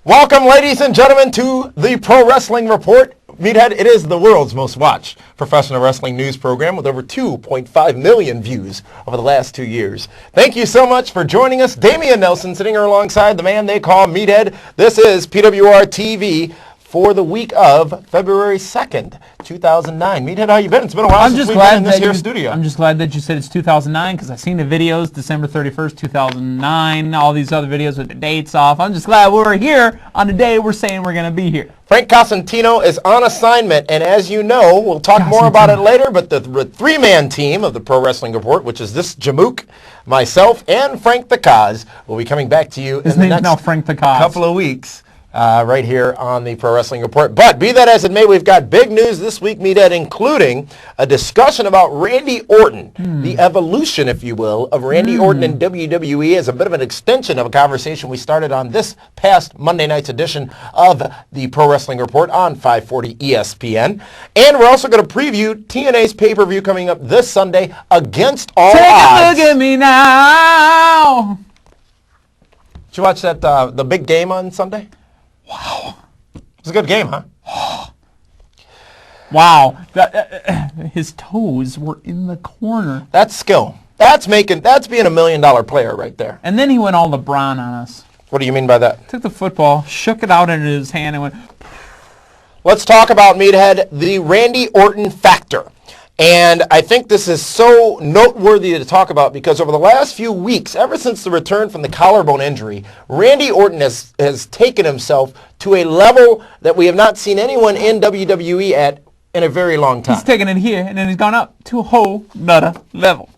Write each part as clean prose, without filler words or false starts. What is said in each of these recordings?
Welcome, ladies and gentlemen, to the Pro Wrestling Report. Meathead, it is the world's most watched professional wrestling news program with over 2.5 million views over the last 2 years. Thank you so much for joining us. Dameon Nelson sitting here alongside the man they call Meathead. This is PWR TV for the week of February 2nd, 2009. Meathead, how you been? It's been a while since we've been in this here studio. I'm just glad that you said it's 2009 because I've seen the videos, December 31st, 2009, all these other videos with the dates off. I'm just glad we're here on the day we're saying we're going to be here. Frank Cosentino is on assignment, and as you know, we'll talk more about it later, but the three-man team of the Pro Wrestling Report, which is this Jamook, myself, and Frank the Cos, will be coming back to you in the next now Frank the Cos. couple of weeks. Right here on the Pro Wrestling Report. But be that as it may, we've got big news this week, Meathead, including a discussion about Randy Orton, the evolution, if you will, of Randy Orton in WWE as a bit of an extension of a conversation we started on this past Monday night's edition of the Pro Wrestling Report on 540 ESPN. And we're also going to preview TNA's pay-per-view coming up this Sunday, Against All Odds. Take a look at me now! Did you watch that the big game on Sunday? Wow. It was a good game, huh? Wow. His toes were in the corner. That's skill. That's being a $1 million player right there. And then he went all LeBron on us. What do you mean by that? Took the football, shook it out into his hand, and went... Let's talk about, Meathead, the Randy Orton factor. And I think this is so noteworthy to talk about because over the last few weeks, ever since the return from the collarbone injury, Randy Orton has taken himself to a level that we have not seen anyone in WWE at in a very long time. He's taken it here, and then he's gone up to a whole nother level.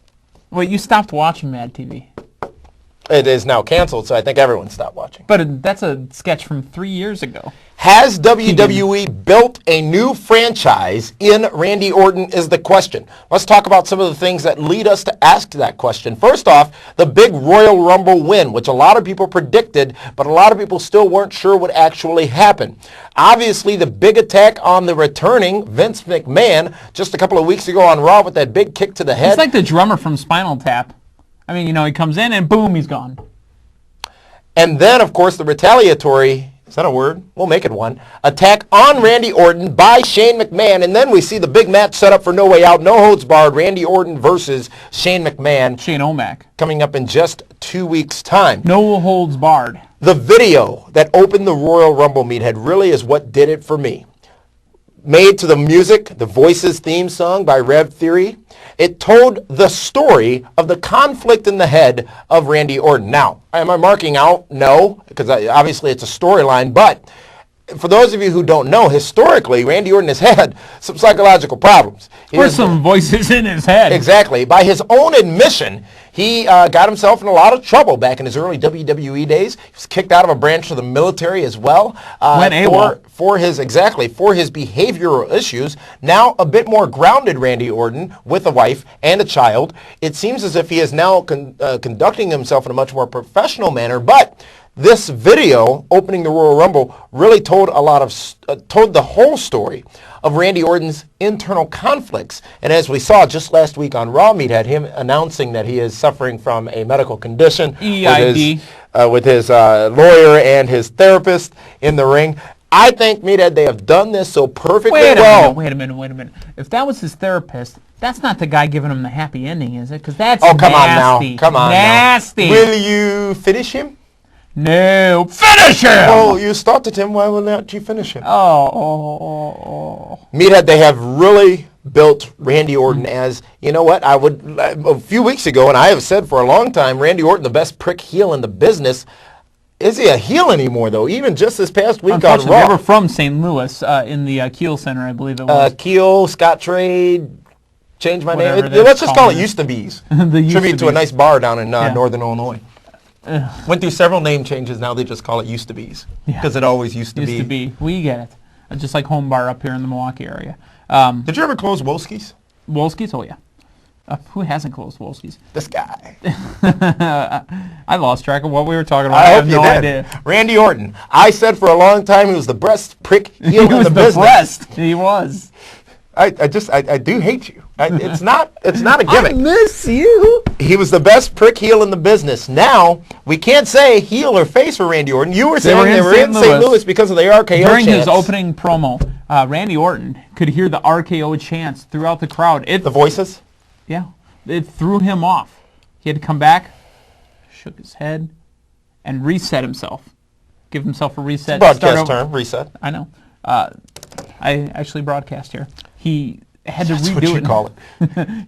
Wait, you stopped watching Mad TV. It is now canceled, so I think everyone stopped watching. But that's a sketch from 3 years ago. Has WWE built a new franchise in Randy Orton is the question. Let's talk about some of the things that lead us to ask that question. First off, the big Royal Rumble win, which a lot of people predicted, but a lot of people still weren't sure would actually happen. Obviously, the big attack on the returning Vince McMahon just a couple of weeks ago on Raw with that big kick to the head. It's like the drummer from Spinal Tap. I mean, he comes in and boom, he's gone. And then, of course, the retaliatory, is that a word? We'll make it one, attack on Randy Orton by Shane McMahon. And then we see the big match set up for No Way Out, no holds barred, Randy Orton versus Shane McMahon. Shane O'Mac. Coming up in just 2 weeks' time. No holds barred. The video that opened the Royal Rumble, Meathead, really is what did it for me. Made to the music, the Voices theme song by Rev Theory. It told the story of the conflict in the head of Randy Orton. Now, am I marking out? No, because obviously it's a storyline, but for those of you who don't know, historically, Randy Orton has had some psychological problems. There's some voices in his head. Exactly. By his own admission, he got himself in a lot of trouble back in his early WWE days. He was kicked out of a branch of the military as well. For his behavioral issues. Now a bit more grounded Randy Orton with a wife and a child. It seems as if he is now conducting himself in a much more professional manner, but this video opening the Royal Rumble really told told the whole story of Randy Orton's internal conflicts. And as we saw just last week on Raw, Meathead, him announcing that he is suffering from a medical condition EID. with his lawyer and his therapist in the ring. I think, Meathead, they have done this so perfectly well. Wait a minute. If that was his therapist, that's not the guy giving him the happy ending, is it? Because that's come nasty. Come on nasty. Now. Will you finish him? No. Finish him! Well, you started him. Why will not you finish him? Oh. Meathead, they have really built Randy Orton as, you know what, a few weeks ago, and I have said for a long time, Randy Orton, the best prick heel in the business. Is he a heel anymore, though? Even just this past week on Raw. They were from St. Louis in the Kiel Center, I believe it was. Kiel, Scott Trade, change my name. Whatever Let's just call it Used to Bees. Tribute to a Bees. nice bar down in northern Illinois. Went through several name changes. Now they just call it Used to Bees because it always used to be. Used to be. We get it. Just like Home Bar up here in the Milwaukee area. Did you ever close Wolski's? Wolski's? Oh, yeah. Who hasn't closed Wolski's? This guy. I lost track of what we were talking about. I have hope no you did. idea. Randy Orton. I said for a long time he was the best prick heel in the business. He was. I do hate you. It's not a gimmick. I miss you. He was the best prick heel in the business. Now, we can't say heel or face for Randy Orton. You were saying they were in St. Louis because of the RKO During chants. his opening promo, Randy Orton could hear the RKO chants throughout the crowd. The voices? Yeah. It threw him off. He had to come back, shook his head, and reset himself. Give himself a reset. It's a broadcast term, reset. I know. I actually broadcast here. He had to That's redo what you it. call it.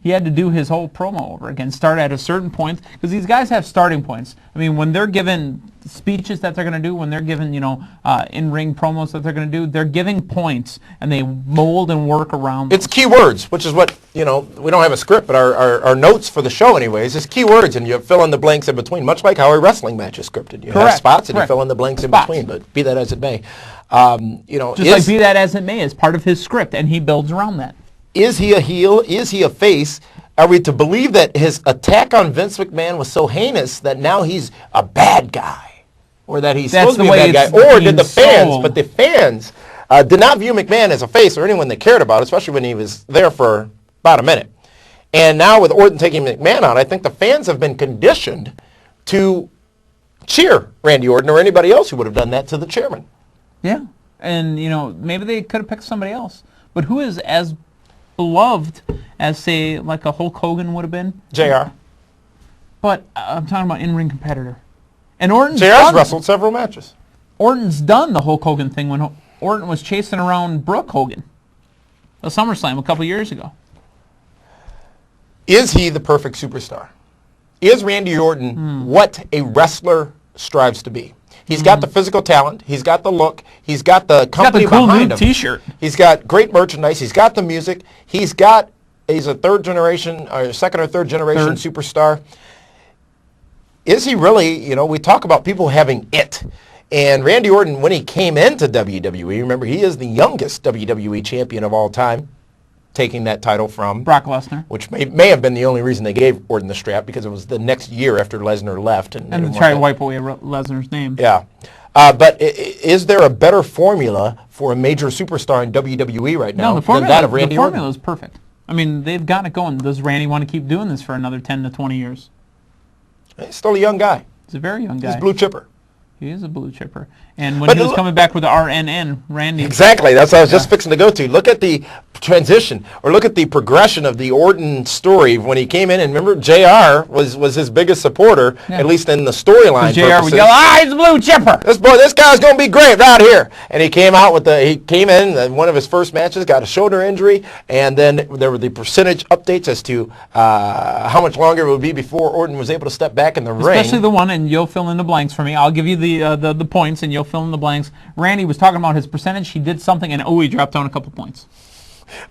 He had to do his whole promo over again, start at a certain point, because these guys have starting points. I mean, when they're given speeches that they're going to do, when they're given, in-ring promos that they're going to do, they're giving points, and they mold and work around It's key words, which is what, we don't have a script, but our notes for the show anyways, is key words, and you fill in the blanks in between, much like how a wrestling match is scripted. You have spots, and you fill in the blanks in between, but be that as it may. Just like be that as it may is part of his script, and he builds around that. Is he a heel? Is he a face? Are we to believe that his attack on Vince McMahon was so heinous that now he's a bad guy? Or that he's supposed to be a bad guy? Or did the fans did not view McMahon as a face or anyone they cared about, especially when he was there for about a minute. And now with Orton taking McMahon out, I think the fans have been conditioned to cheer Randy Orton or anybody else who would have done that to the chairman. Yeah. And, maybe they could have picked somebody else. But who is as beloved as, say, like a Hulk Hogan would have been? JR. But I'm talking about in-ring competitor. And Orton's JR's wrestled several matches. Orton's done the Hulk Hogan thing when Orton was chasing around Brooke Hogan. A SummerSlam a couple years ago. Is he the perfect superstar? Is Randy Orton what a wrestler strives to be? He's got the physical talent. He's got the look. He's got the company behind him. T-shirt. He's got great merchandise. He's got the music. He's a third generation, or second or third generation superstar. Is he really, we talk about people having it. And Randy Orton, when he came into WWE, remember, he is the youngest WWE champion of all time, taking that title from Brock Lesnar, which may have been the only reason they gave Orton the strap, because it was the next year after Lesnar left. And they tried to wipe away Lesnar's name. Yeah. But is there a better formula for a major superstar in WWE right now than that of Randy Orton? The formula is perfect. I mean, they've got it going. Does Randy want to keep doing this for another 10 to 20 years? He's still a young guy. He's a very young guy. He's a blue chipper. He is a blue chipper. And when he was coming back with the RNN, Randy... Exactly. That's what I was just fixing to go to. Look at the transition, or look at the progression of the Orton story when he came in. And remember, JR was his biggest supporter, at least in the storyline purposes. JR would yell, he's a blue chipper! This guy's going to be great right here. And he came in one of his first matches, got a shoulder injury, and then there were the percentage updates as to how much longer it would be before Orton was able to step back in the ring. Especially the one, and you'll fill in the blanks for me. I'll give you the points, and you'll fill in the blanks. Randy was talking about his percentage. He did something, and he dropped down a couple points.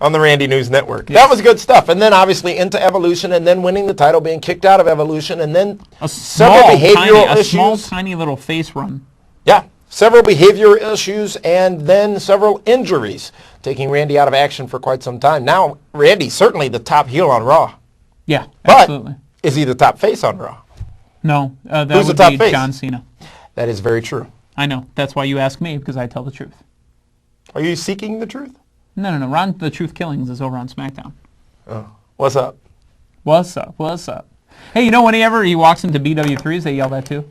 On the Randy News Network. Yes. That was good stuff. And then obviously into Evolution, and then winning the title, being kicked out of Evolution, and then several behavioral issues. A small, tiny little face run. Yeah. Several behavior issues, and then several injuries, taking Randy out of action for quite some time. Now, Randy's certainly the top heel on Raw. Yeah, but absolutely. Is he the top face on Raw? No. That Who's would the top be face? John Cena. That is very true. I know. That's why you ask me, because I tell the truth. Are you seeking the truth? No. Ron the Truth Killings is over on SmackDown. Oh. What's up? What's up? Hey, whenever he walks into BW3s, they yell that too.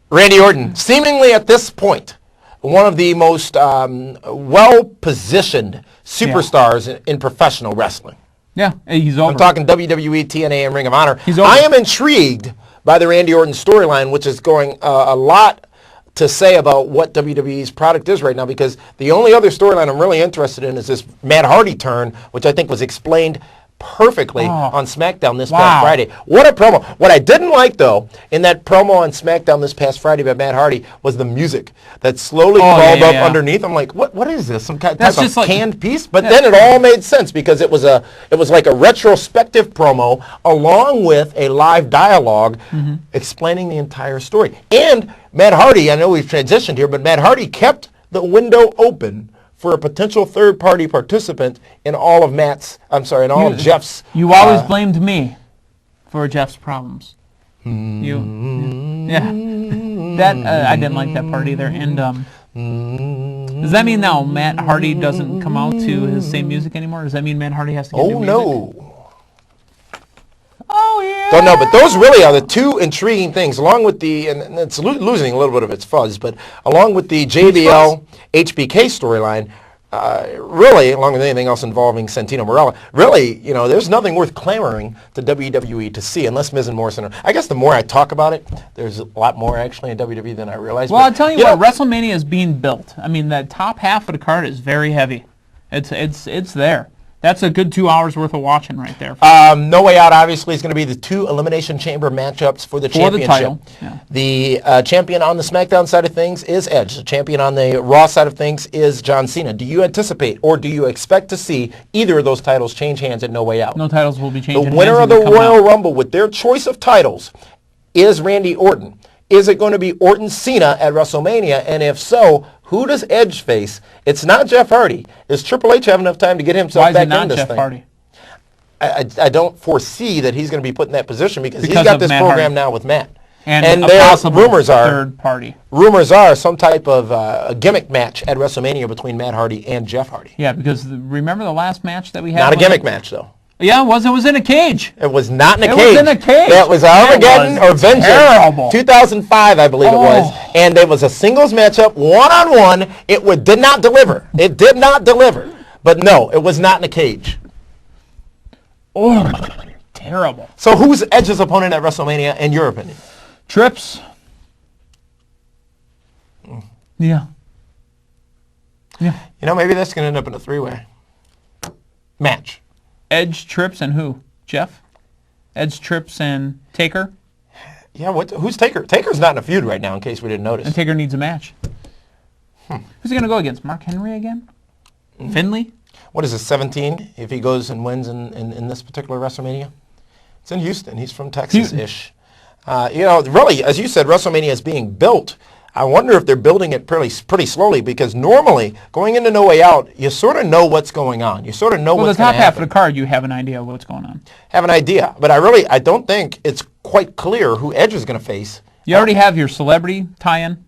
Randy Orton, seemingly at this point, one of the most well-positioned superstars in professional wrestling. Yeah, he's over. I'm talking WWE, TNA, and Ring of Honor. He's over. I am intrigued by the Randy Orton storyline, which is going a lot to say about what WWE's product is right now, because the only other storyline I'm really interested in is this Matt Hardy turn, which I think was explained perfectly on SmackDown this past Friday. What a promo. What I didn't like, though, in that promo on SmackDown this past Friday by Matt Hardy was the music that slowly crawled up underneath. I'm like, what is this? Some type of canned piece? But then it all made sense, because it was like a retrospective promo along with a live dialogue explaining the entire story. And Matt Hardy, I know we've transitioned here, but Matt Hardy kept the window open for a potential third-party participant in all of Jeff's... You always blamed me for Jeff's problems. I didn't like that part either. And Does that mean now Matt Hardy doesn't come out to his same music anymore? Does that mean Matt Hardy has to get new music? No. Oh, yeah. Don't know, but those really are the two intriguing things, along with the, and it's losing a little bit of its fuzz, but along with the JBL HBK storyline, really, along with anything else involving Santino Marella, really, there's nothing worth clamoring to WWE to see unless Miz and Morrison are. I guess the more I talk about it, there's a lot more actually in WWE than I realize. Well, I'll tell you what, WrestleMania is being built. I mean, that top half of the card is very heavy. It's there. That's a good 2 hours worth of watching right there. No Way Out obviously is going to be the two Elimination Chamber matchups for the championship. The title. Yeah. The champion on the SmackDown side of things is Edge. The champion on the Raw side of things is John Cena. Do you anticipate or do you expect to see either of those titles change hands at No Way Out? No titles will be changing hands. The winner of the Royal Rumble with their choice of titles is Randy Orton. Is it going to be Orton Cena at WrestleMania? And if so, who does Edge face? It's not Jeff Hardy. Does Triple H have enough time to get himself back in this thing? Why is it not Jeff Hardy? I don't foresee that he's going to be put in that position because he's got this program now with Matt. And there possible rumors are third party. Rumors are some type of a gimmick match at WrestleMania between Matt Hardy and Jeff Hardy. Yeah, because remember the last match that we had? Not a gimmick match though. Yeah, it was. It was in a cage. It was not in a cage. It was in a cage. That was Armageddon or Vengeance. Terrible. 2005, I believe it was. And it was a singles matchup, one-on-one. It did not deliver. It did not deliver. But no, it was not in a cage. Oh, terrible. So who's Edge's opponent at WrestleMania, in your opinion? Trips. Yeah. Yeah. Maybe that's going to end up in a three-way match. Edge, Trips, and who? Jeff? Edge, Trips, and Taker? Yeah, who's Taker? Taker's not in a feud right now, in case we didn't notice. And Taker needs a match. Who's he going to go against? Mark Henry again? Finley? What is it, 17, if he goes and wins in this particular WrestleMania? It's in Houston. He's from Texas-ish. Really, as you said, WrestleMania is being built. I wonder if they're building it pretty slowly because normally, going into No Way Out, you sort of know what's going on. You sort of know what's going to happen. Well, the top half of the card, you have an idea of what's going on. Have an idea. But I don't think it's quite clear who Edge is going to face. You already have your celebrity tie-in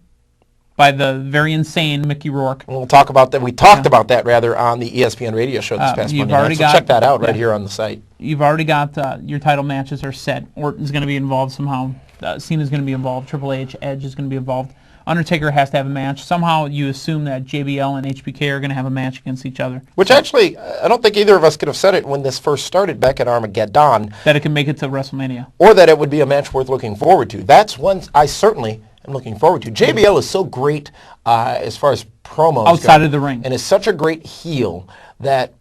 by the very insane Mickey Rourke. We'll talk about that. We talked about that, rather, on the ESPN radio show this past Monday night. So check that out right here on the site. You've already got your title matches are set. Orton's going to be involved somehow. Cena's going to be involved. Triple H, Edge is going to be involved. Undertaker has to have a match. Somehow you assume that JBL and HBK are going to have a match against each other. Which actually, I don't think either of us could have said it when this first started back at Armageddon. That it can make it to WrestleMania. Or that it would be a match worth looking forward to. That's one I certainly am looking forward to. JBL is so great as far as promos outside of the ring. And is such a great heel that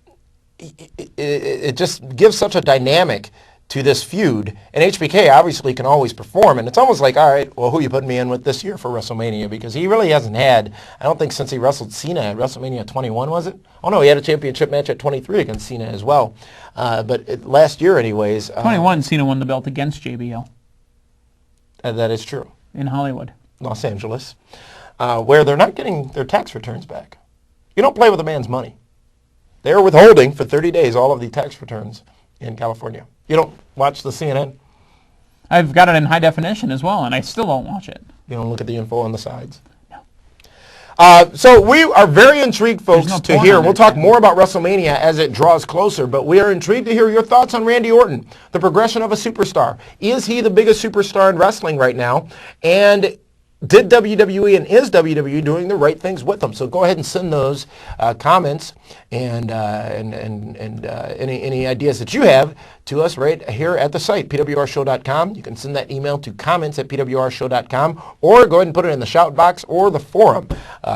it just gives such a dynamic to this feud, and HBK obviously can always perform, and it's almost like, all right, well, who are you putting me in with this year for WrestleMania? Because he really hasn't had, I don't think since he wrestled Cena at WrestleMania 21, was it? Oh, no, he had a championship match at 23 against Cena as well. But last year, anyways. 21, Cena won the belt against JBL. That is true. In Hollywood. Los Angeles, where they're not getting their tax returns back. You don't play with a man's money. They're withholding for 30 days all of the tax returns in California. You don't watch the CNN? I've got it in high definition as well, and I still don't watch it. You don't look at the info on the sides? No. So we are very intrigued, folks, to hear. We'll talk more about WrestleMania as it draws closer, but we are intrigued to hear your thoughts on Randy Orton, the progression of a superstar. Is he the biggest superstar in wrestling right now? And did WWE and is WWE doing the right things with them? So go ahead and send those comments and any ideas that you have to us right here at the site, pwrshow.com. You can send that email to comments@pwrshow.com or go ahead and put it in the shout box or the forum,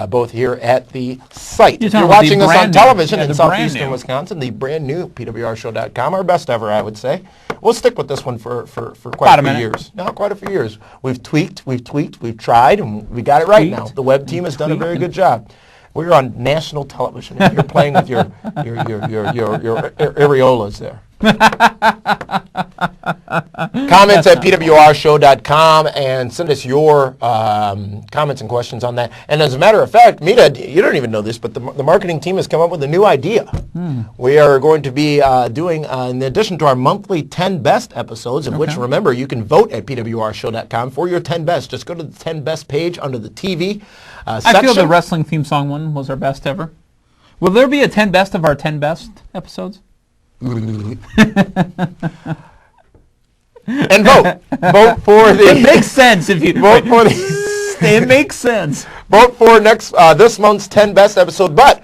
both here at the site. If you're watching us on television in southeastern Wisconsin, the brand new pwrshow.com, our best ever, I would say. We'll stick with this one for quite a few years. No, quite a few years. We've tweaked, we've tried, and we got it right now. The web team has done a very good job. We're on national television. You're playing with your areolas there. Comments at pwrshow.com and send us your comments and questions on that. And as a matter of fact, Meathead, you don't even know this, but the marketing team has come up with a new idea. We are going to be doing, in addition to our monthly 10 best episodes, of which, remember, you can vote at pwrshow.com for your 10 best. Just go to the 10 best page under the TV section. I feel the wrestling theme song one was our best ever. Will there be a 10 best of our 10 best episodes? And vote. Vote for the... It makes sense if you... Vote for the... It makes sense. Vote for this month's 10 best episode. But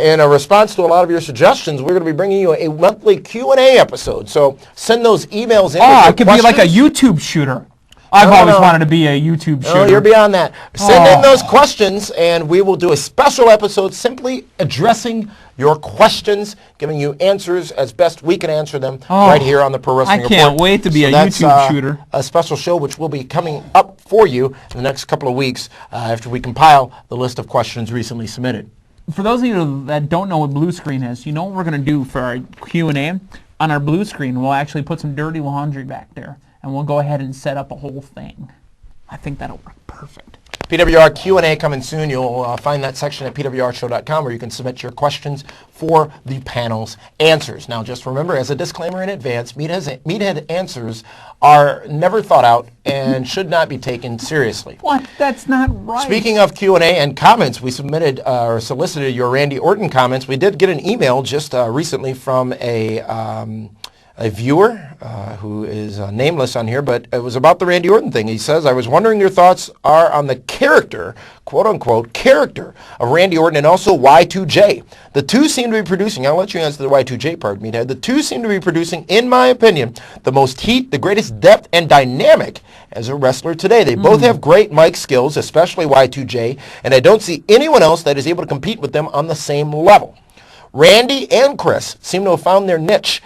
in a response to a lot of your suggestions, we're going to be bringing you a monthly Q&A episode. So send those emails in. Oh, it could be like a YouTube shooter. I've always wanted to be a YouTube shooter. No, you're beyond that. Send in those questions, and we will do a special episode simply addressing your questions, giving you answers as best we can answer them right here on the Pro Wrestling Report. I can't wait to be a YouTube shooter. A special show which will be coming up for you in the next couple of weeks after we compile the list of questions recently submitted. For those of you that don't know what blue screen is, you know what we're going to do for our Q&A? On our blue screen, we'll actually put some dirty laundry back there. And we'll go ahead and set up a whole thing. I think that'll work perfect. PWR Q&A coming soon. You'll find that section at pwrshow.com where you can submit your questions for the panel's answers. Now, just remember, as a disclaimer in advance, Meathead answers are never thought out and should not be taken seriously. What? That's not right. Speaking of Q&A and comments, we submitted or solicited your Randy Orton comments. We did get an email just recently from a viewer who is nameless on here, but it was about the Randy Orton thing. He says, I was wondering your thoughts are on the character, quote-unquote, character of Randy Orton and also Y2J. The two seem to be producing, I'll let you answer the Y2J part, Meathead. The two seem to be producing, in my opinion, the most heat, the greatest depth, and dynamic as a wrestler today. They both have great mic skills, especially Y2J, and I don't see anyone else that is able to compete with them on the same level. Randy and Chris seem to have found their niche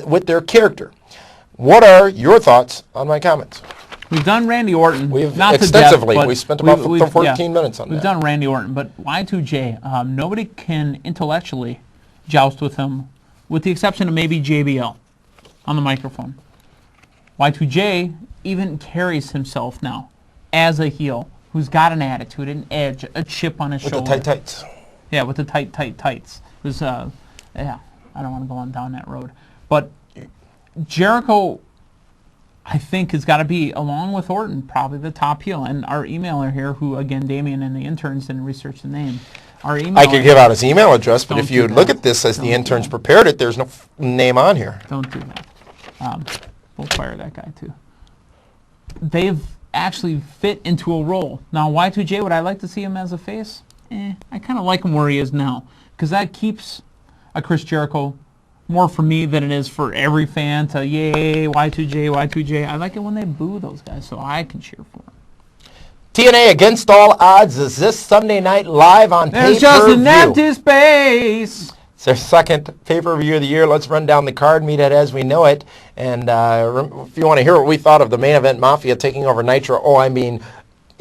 with their character. What are your thoughts on my comments? We've done Randy Orton. We've not extensively. To death, we spent about 14 minutes on that. We've done Randy Orton, but Y2J, nobody can intellectually joust with him, with the exception of maybe JBL on the microphone. Y2J even carries himself now as a heel who's got an attitude, an edge, a chip on his shoulder. With the tight tights. Yeah, with the tight tights. It was, yeah, I don't want to go on down that road. But Jericho, I think, has got to be, along with Orton, probably the top heel. And our emailer here, who, again, Dameon and the interns didn't research the name. Our emailer, I could give out his email address, but if you look at this as the interns prepared it, there's no name on here. Don't do that. We'll fire that guy, too. They've actually fit into a role. Now, Y2J, would I like to see him as a face? I kind of like him where he is now, because that keeps a Chris Jericho more for me than it is for every fan to, yay, Y2J, Y2J. I like it when they boo those guys so I can cheer for them. TNA Against All Odds is this Sunday night live on pay-per-view. There's just an empty space. It's their second pay-per-view of the year. Let's run down the card, Meathead as we know it. And if you want to hear what we thought of the Main Event Mafia taking over Nitro,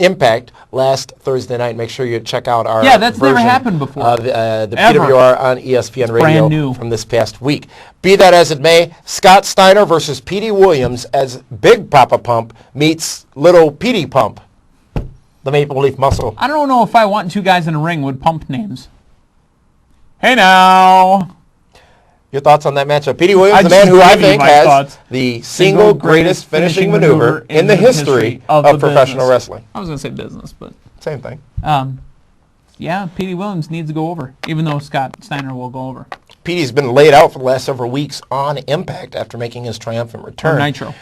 Impact last Thursday night. Make sure you check out our that's never happened before. The PWR on ESPN Radio brand new. From this past week. Be that as it may, Scott Steiner versus Petey Williams as Big Papa Pump meets Little Petey Pump, the Maple Leaf Muscle. I don't know if I want two guys in a ring with pump names. Hey now. Your thoughts on that matchup? Petey Williams, the man who I think has the single greatest finishing maneuver in the history of professional wrestling. I was going to say business, but... Same thing. Yeah, Petey Williams needs to go over, even though Scott Steiner will go over. Petey's been laid out for the last several weeks on Impact after making his triumphant return. Or Nitro.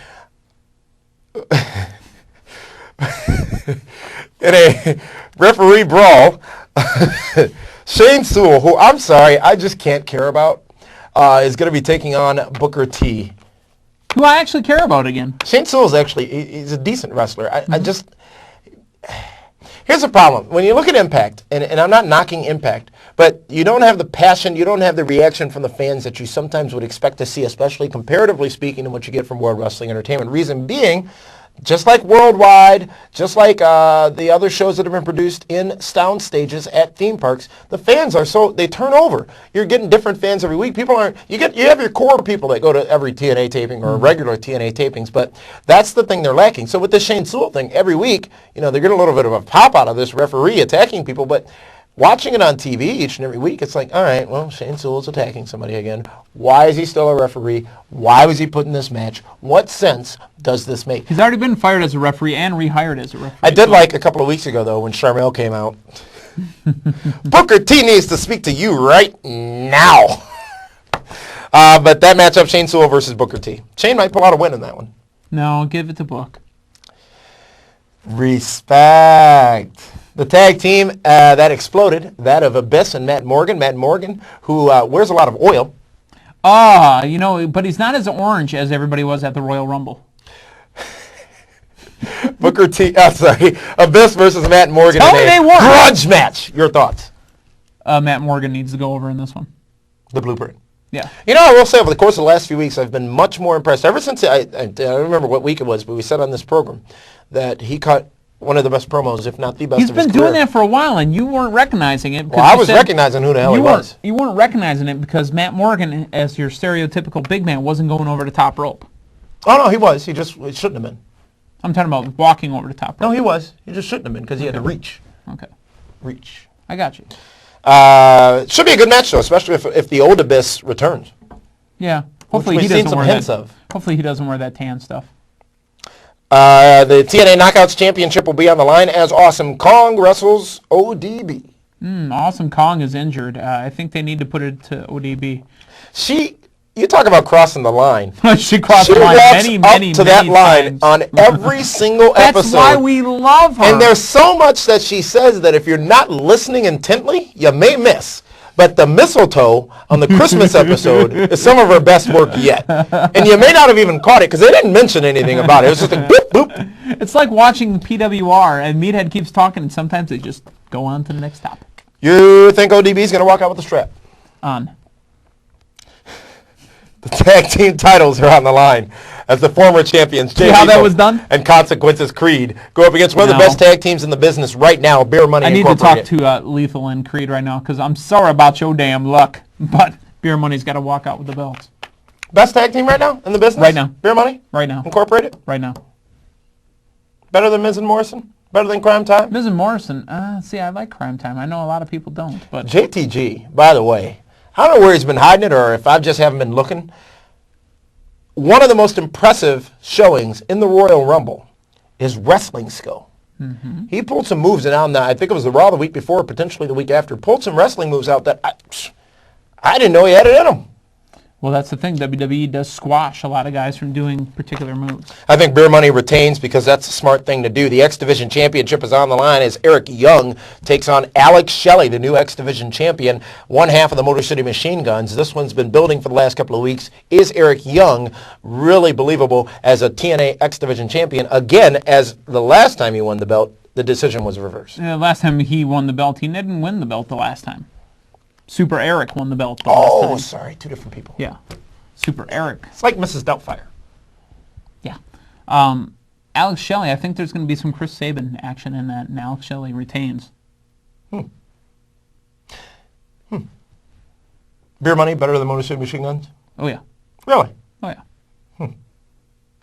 In a referee brawl, Shane Sewell, who I'm sorry, I just can't care about, is going to be taking on Booker T. Who I actually care about again. Shane Sewell's actually, he's a decent wrestler. Here's the problem. When you look at Impact, and I'm not knocking Impact, but you don't have the passion, you don't have the reaction from the fans that you sometimes would expect to see, especially comparatively speaking to what you get from World Wrestling Entertainment. Reason being, Just like Worldwide, just like the other shows that have been produced in sound stages at theme parks, the fans they turn over. You're getting different fans every week. People aren't, you have your core people that go to every TNA taping or regular TNA tapings, but that's the thing they're lacking. So with the Shane Sewell thing, every week, they're getting a little bit of a pop out of this referee attacking people, but watching it on TV each and every week, it's like, all right, well, Shane Sewell's attacking somebody again. Why is he still a referee? Why was he put in this match? What sense does this make? He's already been fired as a referee and rehired as a referee. I did like a couple of weeks ago, though, when Charmel came out. Booker T needs to speak to you right now. But that matchup, Shane Sewell versus Booker T. Shane might pull out a win in that one. No, give it to Book. Respect. The tag team that exploded, that of Abyss and Matt Morgan. Matt Morgan, who wears a lot of oil. But he's not as orange as everybody was at the Royal Rumble. Booker T, Abyss versus Matt Morgan Tell me they won. Grudge match. Your thoughts? Matt Morgan needs to go over in this one. The blueprint. Yeah. I will say over the course of the last few weeks, I've been much more impressed. Ever since, I don't remember what week it was, but we said on this program that he cut one of the best promos, if not the best. He's been doing that for a while, and you weren't recognizing it. Well, I was recognizing who the hell he was. You weren't recognizing it because Matt Morgan, as your stereotypical big man, wasn't going over the top rope. Oh, no, he was. He shouldn't have been. I'm talking about walking over the top rope. No, he was. He just shouldn't have been because he had to reach. Okay. Reach. I got you. Should be a good match, though, especially if the old Abyss returns. Yeah. Hopefully he doesn't wear that. Hopefully he doesn't wear that tan stuff. The TNA Knockouts Championship will be on the line as Awesome Kong wrestles ODB. Awesome Kong is injured. I think they need to put it to ODB. You talk about crossing the line. She crossed the line many that line times. on every single episode. That's why we love her. And there's so much that she says that if you're not listening intently, you may miss. But the mistletoe on the Christmas episode is some of her best work yet. And you may not have even caught it because they didn't mention anything about it. It was just like boop, boop. It's like watching PWR and Meathead keeps talking and sometimes they just go on to the next topic. You think ODB's going to walk out with the strap? On. The tag team titles are on the line as the former champions, See how that was done? and Consequences Creed, go up against one of the best tag teams in the business right now, Beer Money Incorporated. I need to talk to Lethal and Creed right now because I'm sorry about your damn luck, but Beer Money's got to walk out with the belts. Best tag team right now in the business? Right now. Beer Money? Right now. Incorporated? Right now. Better than Miz and Morrison? Better than Crime Time? Miz and Morrison, see, I like Crime Time. I know a lot of people don't, but... JTG, by the way, I don't know where he's been hiding it or if I just haven't been looking. One of the most impressive showings in the Royal Rumble is wrestling skill. Mm-hmm. He pulled some moves out, I think it was the Raw the week before, potentially the week after, pulled some wrestling moves out that I didn't know he had it in him. Well, that's the thing. WWE does squash a lot of guys from doing particular moves. I think Beer Money retains because that's a smart thing to do. The X Division Championship is on the line as Eric Young takes on Alex Shelley, the new X Division champion, one half of the Motor City Machine Guns. This one's been building for the last couple of weeks. Is Eric Young really believable as a TNA X Division champion? Again, as the last time he won the belt, the decision was reversed. Last time he won the belt, he didn't win the belt the last time. Super Eric won the belt the last time. Oh, sorry. Two different people. Yeah. Super Eric. It's like Mrs. Doubtfire. Yeah. Alex Shelley, I think there's going to be some Chris Sabin action in that, and Alex Shelley retains. Beer Money better than Motor City Machine Guns? Oh, yeah. Really? Oh, yeah.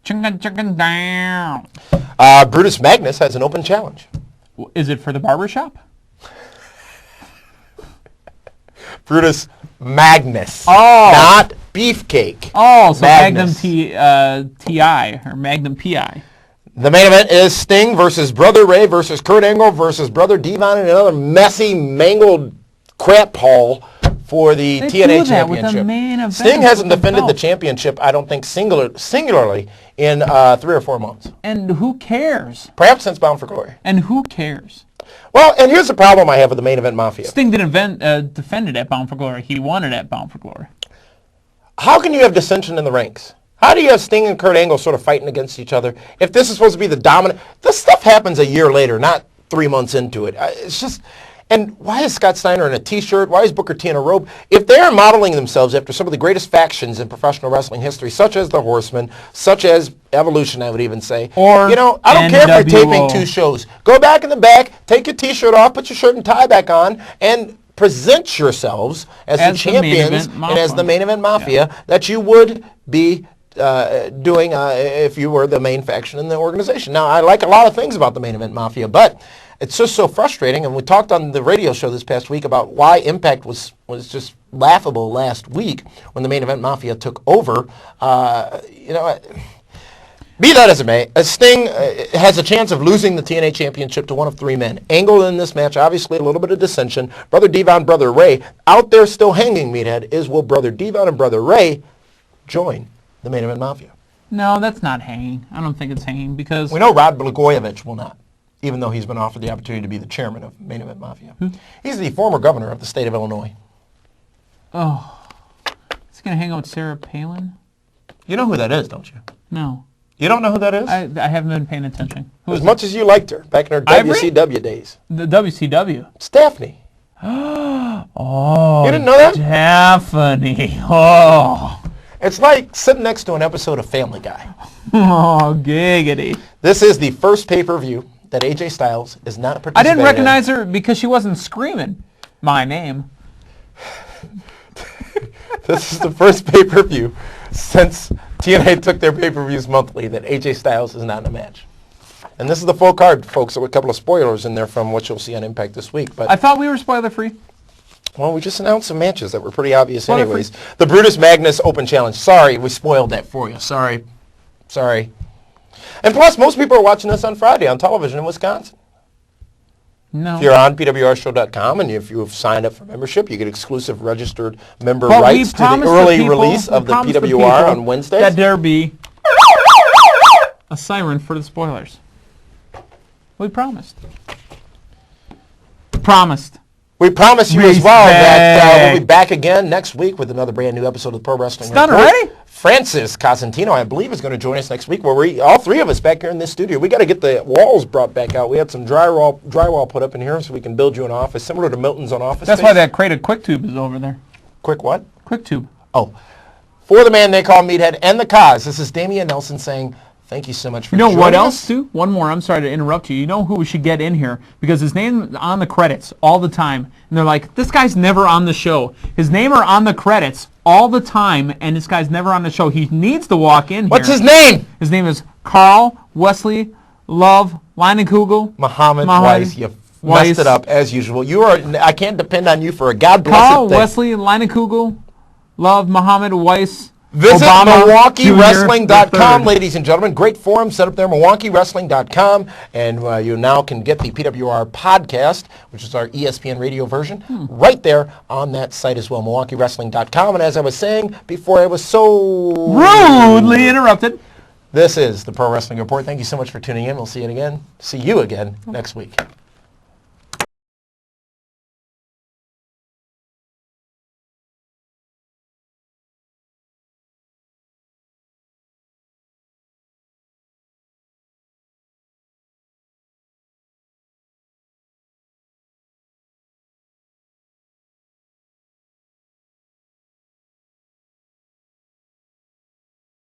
Chicken down. Brutus Magnus has an open challenge. Is it for the barbershop? Brutus Magnus. Oh. Not Beefcake. Oh, so Magnus. Magnum TI or Magnum PI. The main event is Sting versus Brother Ray versus Kurt Angle versus Brother Devon and another messy, mangled crap haul for the TNA Championship. Sting hasn't defended the championship, I don't think, singularly in 3 or 4 months. And who cares? Perhaps since Bound for Glory. And who cares? Well, and here's the problem I have with the Main Event Mafia. Sting didn't defend it at Bound for Glory. He won it at Bound for Glory. How can you have dissension in the ranks? How do you have Sting and Kurt Angle sort of fighting against each other? If this is supposed to be the dominant... This stuff happens a year later, not 3 months into it. It's just... And why is Scott Steiner in a T-shirt? Why is Booker T in a robe? If they are modeling themselves after some of the greatest factions in professional wrestling history, such as the Horsemen, such as Evolution, I would even say. Or I don't care if you're taping 2 shows. Go back in the back, take your T-shirt off, put your shirt and tie back on, and present yourselves as the champions and as the main event mafia that you would be doing if you were the main faction in the organization. Now, I like a lot of things about the main event mafia, but it's just so frustrating. And we talked on the radio show this past week about why Impact was just laughable last week when the main event mafia took over. Be that as it may, Sting has a chance of losing the TNA Championship to one of 3 men. Angle in this match, obviously a little bit of dissension. Brother Devon, Brother Ray, out there still hanging, Meathead, is will Brother Devon and Brother Ray join the main event mafia? No, that's not hanging. I don't think it's hanging because... We know Rod Blagojevich will not, even though he's been offered the opportunity to be the chairman of main event mafia. He's the former governor of the state of Illinois. Oh. He's going to hang out with Sarah Palin? You know who that is, don't you? No. You don't know who that is? I haven't been paying attention. As much as you liked her back in her WCW days. The WCW? It's Daphne. Oh. You didn't know that? Daphne. Oh. It's like sitting next to an episode of Family Guy. Oh, giggity. This is the first pay-per-view that AJ Styles is not participating in. I didn't recognize her because she wasn't screaming my name. This is the first pay-per-view since TNA took their pay-per-views monthly that AJ Styles is not in a match. And this is the full card, folks. There were a couple of spoilers in there from what you'll see on Impact this week. But I thought we were spoiler-free. Well, we just announced some matches that were pretty obvious anyways. The Brutus Magnus Open Challenge. Sorry, we spoiled that for you. Sorry. And plus, most people are watching this on Friday on television in Wisconsin. No. If you're on PWRshow.com and if you have signed up for membership, you get exclusive registered member rights to the early release of the PWR on Wednesdays. That there be a siren for the spoilers. We promised. We promise you as well that we'll be back again next week with another brand new episode of Pro Wrestling Report. It's done already? Francis Cosentino, I believe, is going to join us next week, where we all 3 of us back here in this studio. We got to get the walls brought back out. We had some drywall put up in here so we can build you an office similar to Milton's own office. That's why that crate of Quick Tube is over there. Quick what? Quick Tube. Oh, for the man they call Meathead and the Cause. This is Dameon Nelson saying, thank you so much for joining us. You know what else, too? One more. I'm sorry to interrupt you. You know who we should get in here? Because his name is on the credits all the time. And they're like, this guy's never on the show. His name are on the credits all the time, and this guy's never on the show. He needs to walk in here. What's his name? His name is Carl Wesley Love Leinenkugel. Muhammad Weiss. You messed it up, as usual. I can't depend on you for a God-blessed Carl thing. Wesley Leinenkugel. Love Muhammad Weiss. Visit MilwaukeeWrestling.com, Jr. ladies and gentlemen. Great forum set up there, MilwaukeeWrestling.com. And you now can get the PWR podcast, which is our ESPN radio version, right there on that site as well, MilwaukeeWrestling.com. And as I was saying before I was so rudely interrupted, this is the Pro Wrestling Report. Thank you so much for tuning in. We'll see you again next week.